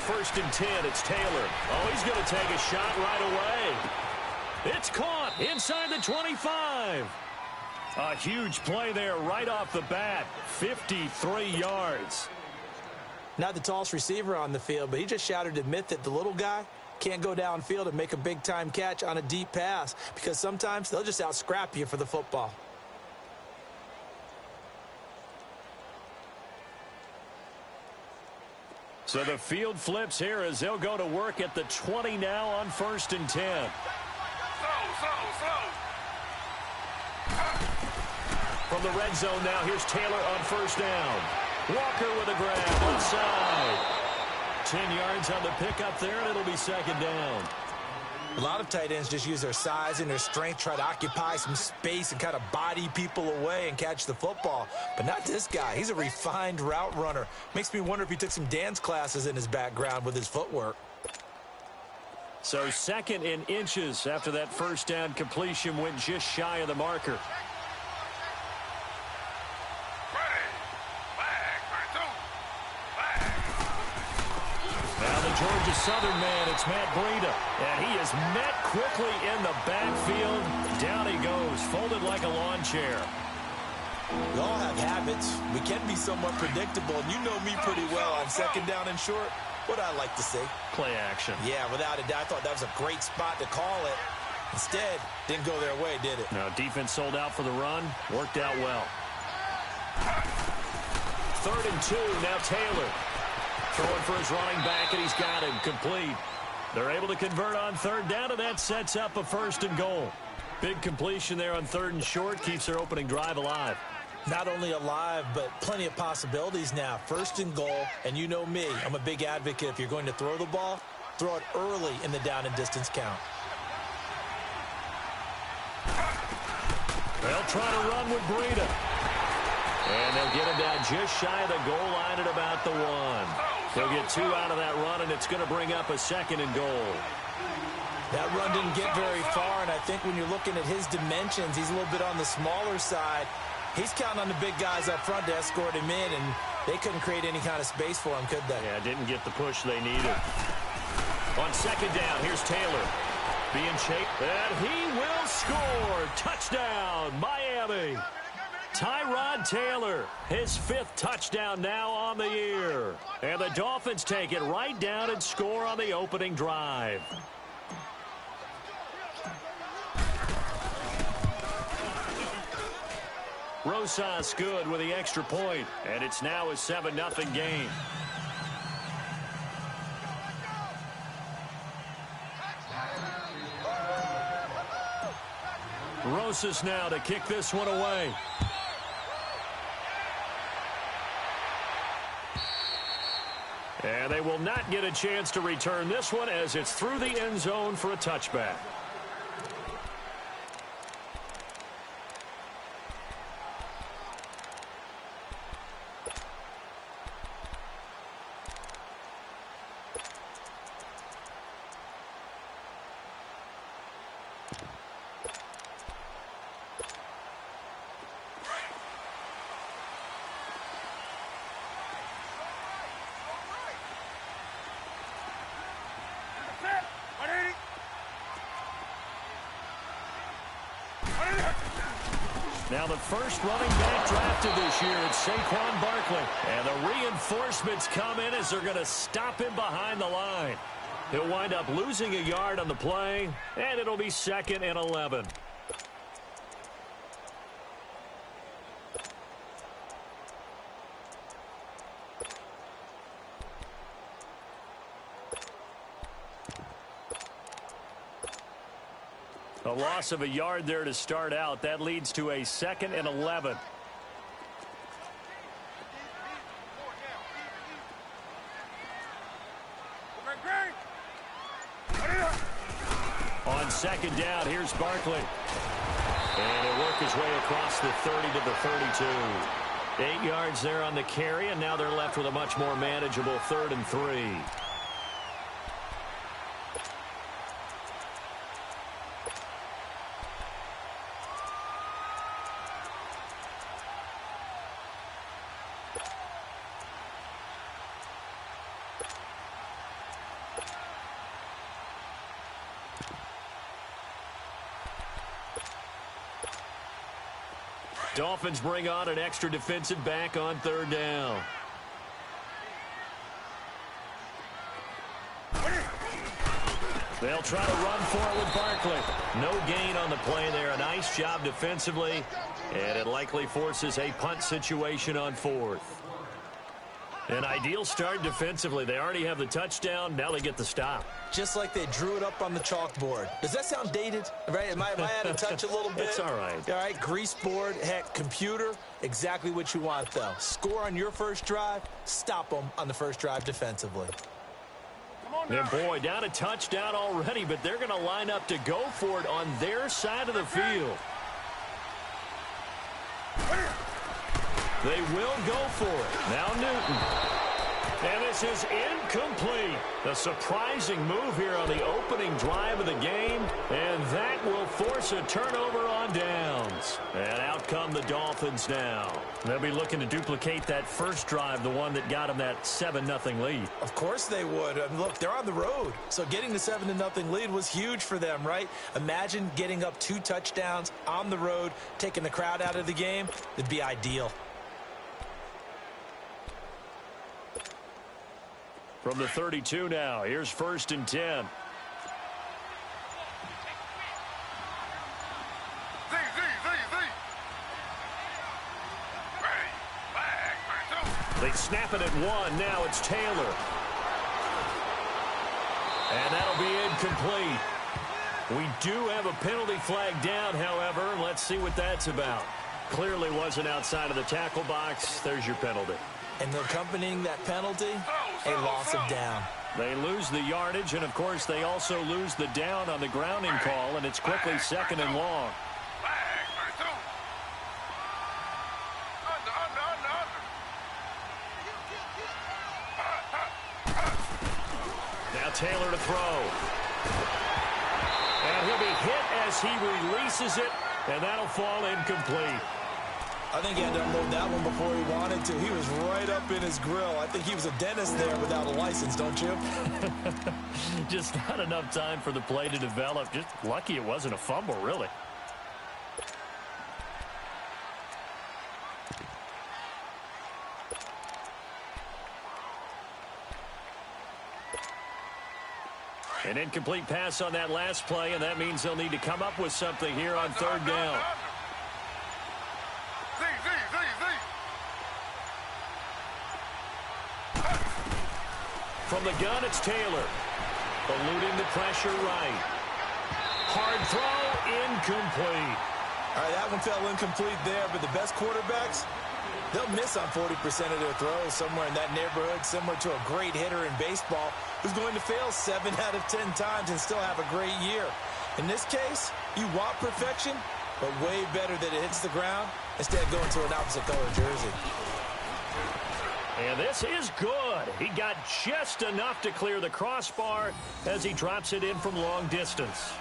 first and 10. It's Taylor. Oh, he's going to take a shot right away. It's caught inside the 25. A huge play there right off the bat. 53 yards. Not the tallest receiver on the field, but he just shouted to admit that the little guy can't go downfield and make a big-time catch on a deep pass because sometimes they'll just out-scrap you for the football. So the field flips here as they'll go to work at the 20 now on first and 10. From the red zone now, here's Taylor on first down. Walker with a grab inside. 10 yards on the pickup there, and it'll be second down. A lot of tight ends just use their size and their strength, try to occupy some space and kind of body people away and catch the football. But not this guy. He's a refined route runner. Makes me wonder if he took some dance classes in his background with his footwork. So second in inches after that first down completion went just shy of the marker. Georgia Southern man, it's Matt Breida. And he is met quickly in the backfield. Down he goes, folded like a lawn chair. We all have habits. We can be somewhat predictable, and you know me pretty well on second down and short. What I like to say? Play action. Yeah, without a doubt. I thought that was a great spot to call it. Instead, didn't go their way, did it? No, defense sold out for the run. Worked out well. 3rd and 2, now Taylor. Throwing for his running back, and he's got him complete. They're able to convert on 3rd down, and that sets up a 1st and goal. Big completion there on 3rd and short, keeps their opening drive alive. Not only alive, but plenty of possibilities now. 1st and goal, and you know me. I'm a big advocate. If you're going to throw the ball, throw it early in the down and distance count. They'll try to run with Breida. And they'll get him down just shy of the goal line at about the 1. They'll get 2 out of that run, and it's going to bring up a 2nd and goal. That run didn't get very far, and I think when you're looking at his dimensions, he's a little bit on the smaller side. He's counting on the big guys up front to escort him in, and they couldn't create any kind of space for him, could they? Yeah, didn't get the push they needed. On 2nd down, here's Taylor. Being chased, and he will score. Touchdown, Miami. Tyrod Taylor, his 5th touchdown now on the year. And the Dolphins take it right down and score on the opening drive. Rosas good with the extra point, and it's now a 7-0 game. Rosas now to kick this one away. And they will not get a chance to return this one as it's through the end zone for a touchback. Now the first running back drafted this year, it's Saquon Barkley. And the reinforcements come in as they're going to stop him behind the line. He'll wind up losing a yard on the play, and it'll be 2nd and 11. A loss of a yard there to start out. That leads to a 2nd and 11. On 2nd down, here's Barkley. And he'll work his way across the 30 to the 32. 8 yards there on the carry, and now they're left with a much more manageable 3rd and 3. Dolphins bring on an extra defensive back on 3rd down. They'll try to run for it with Barkley. No gain on the play there. A nice job defensively, and it likely forces a punt situation on 4th. An ideal start defensively. They already have the touchdown. Now they get the stop. Just like they drew it up on the chalkboard. Does that sound dated? Right? Am I out of touch a little bit? It's all right. All right, grease board, heck, computer, exactly what you want, though. Score on your first drive, stop them on the first drive defensively. And boy, down a touchdown already, but they're going to line up to go for it on their side of the field. They will go for it. Now Newton. And this is incomplete. A surprising move here on the opening drive of the game, and that will force a turnover on downs. And out come the Dolphins now. They'll be looking to duplicate that first drive, the one that got them that 7-0 lead. Of course they would. I mean, look, they're on the road. So getting the 7-0 lead was huge for them, right? Imagine getting up 2 touchdowns on the road, taking the crowd out of the game. It'd be ideal. From the 32 now, here's 1st and 10. They snap it at 1. Now it's Taylor. And that'll be incomplete. We do have a penalty flag down, however. Let's see what that's about. Clearly wasn't outside of the tackle box. There's your penalty. And accompanying that penalty, a loss of down. They lose the yardage, and, of course, they also lose the down on the grounding call, and it's quickly 2nd and long. Now Taylor to throw. And he'll be hit as he releases it, and that'll fall incomplete. I think he had to unload that one before he wanted to. He was right up in his grill. I think he was a dentist there without a license, don't you? Just not enough time for the play to develop. Just lucky it wasn't a fumble, really. An incomplete pass on that last play, and that means they'll need to come up with something here on 3rd down. From the gun, it's Taylor. Eluding the pressure right. Hard throw, incomplete. All right, that one fell incomplete there, but the best quarterbacks, they'll miss on 40% of their throws, somewhere in that neighborhood, similar to a great hitter in baseball who's going to fail 7 out of 10 times and still have a great year. In this case, you want perfection, but way better that it hits the ground instead of going to an opposite color jersey. And this is good. He got just enough to clear the crossbar as he drops it in from long distance.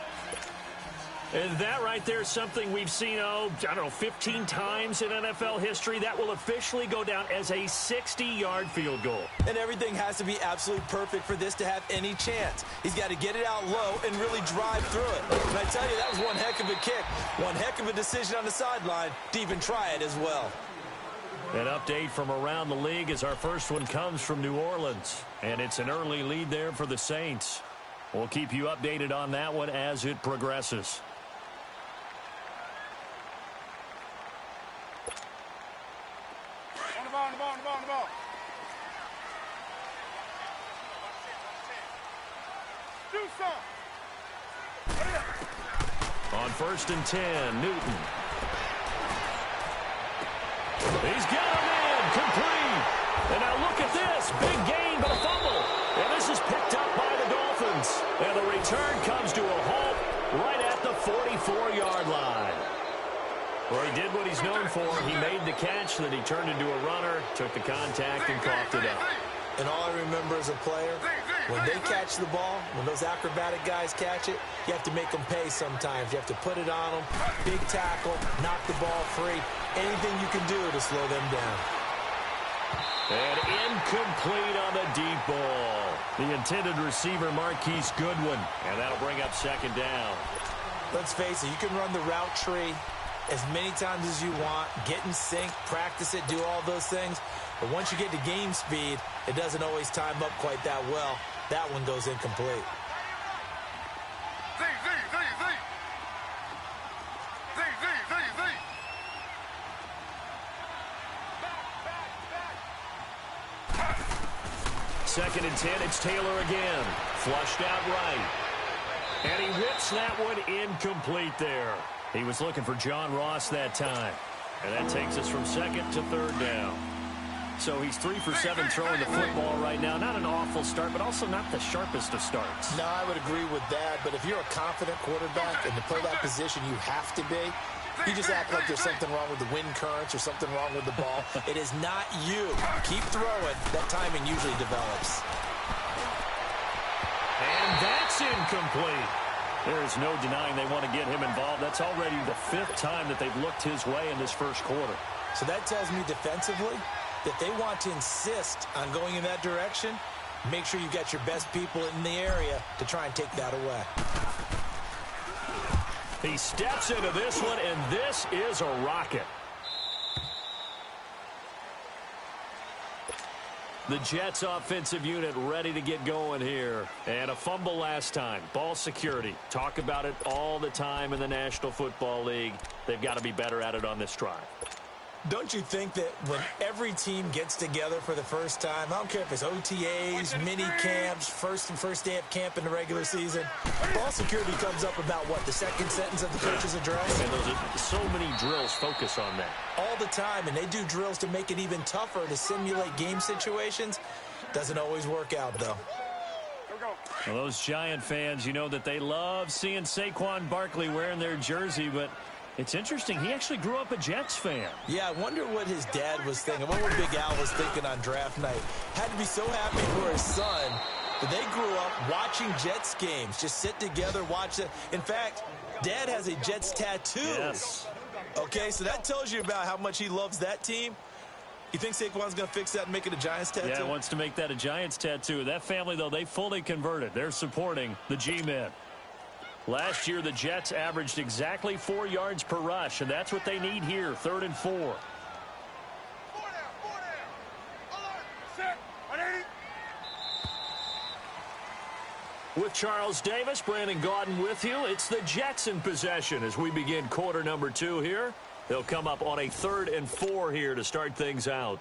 And that right there is something we've seen, I don't know, 15 times in NFL history. That will officially go down as a 60-yard field goal. And everything has to be absolutely perfect for this to have any chance. He's got to get it out low and really drive through it. And I tell you, that was one heck of a kick. One heck of a decision on the sideline to even try it as well. An update from around the league as our first one comes from New Orleans. And it's an early lead there for the Saints. We'll keep you updated on that one as it progresses. On the ball. Do something. On 1st and 10, Newton. He's got him in, complete. And now look at this, big gain, but a fumble. And this is picked up by the Dolphins. And the return comes to a halt right at the 44-yard line. Well, he did what he's known for. He made the catch, then he turned into a runner, took the contact, and coughed it up. And all I remember as a player, when they catch the ball, when those acrobatic guys catch it, you have to make them pay sometimes. You have to put it on them, big tackle, knock the ball free, anything you can do to slow them down. And incomplete on the deep ball. The intended receiver, Marquise Goodwin. And that'll bring up second down. Let's face it, you can run the route tree as many times as you want, get in sync, practice it, do all those things. But once you get to game speed, it doesn't always time up quite that well. That one goes incomplete. Second and 10, it's Taylor again. Flushed out right. And he whips that one incomplete there. He was looking for John Ross that time. And that takes us from second to third down. So he's 3 for 7 throwing the football right now. Not an awful start, but also not the sharpest of starts. No, I would agree with that. But if you're a confident quarterback and to play that position you have to be, you just act like there's something wrong with the wind currents or something wrong with the ball. It is not you. Keep throwing. That timing usually develops. And that's incomplete. There is no denying they want to get him involved. That's already the 5th time that they've looked his way in this first quarter. So that tells me defensively that they want to insist on going in that direction. Make sure you've got your best people in the area to try and take that away. He steps into this one, and this is a rocket. The Jets offensive unit ready to get going here. And a fumble last time. Ball security. Talk about it all the time in the National Football League. They've got to be better at it on this drive. Don't you think that when every team gets together for the first time, I don't care if it's OTAs, mini camps, first day of camp in the regular season, ball security comes up about what, the second sentence of the coach's address? And those are so many drills focus on that. All the time, and they do drills to make it even tougher to simulate game situations. Doesn't always work out, though. Well, those Giant fans, you know that they love seeing Saquon Barkley wearing their jersey, but it's interesting. He actually grew up a Jets fan. Yeah, I wonder what his dad was thinking. What Big Al was thinking on draft night. Had to be so happy for his son that they grew up watching Jets games. Just sit together, watch it. In fact, Dad has a Jets tattoo. Yes. Okay, so that tells you about how much he loves that team. You think Saquon's going to fix that and make it a Giants tattoo? Yeah, wants to make that a Giants tattoo. That family, though, they fully converted. They're supporting the G-Men. Last year, the Jets averaged exactly 4 yards per rush, and that's what they need here, 3rd and 4. With Charles Davis, Brandon Gaudin with you. It's the Jets in possession as we begin quarter number 2 here. They'll come up on a 3rd and 4 here to start things out.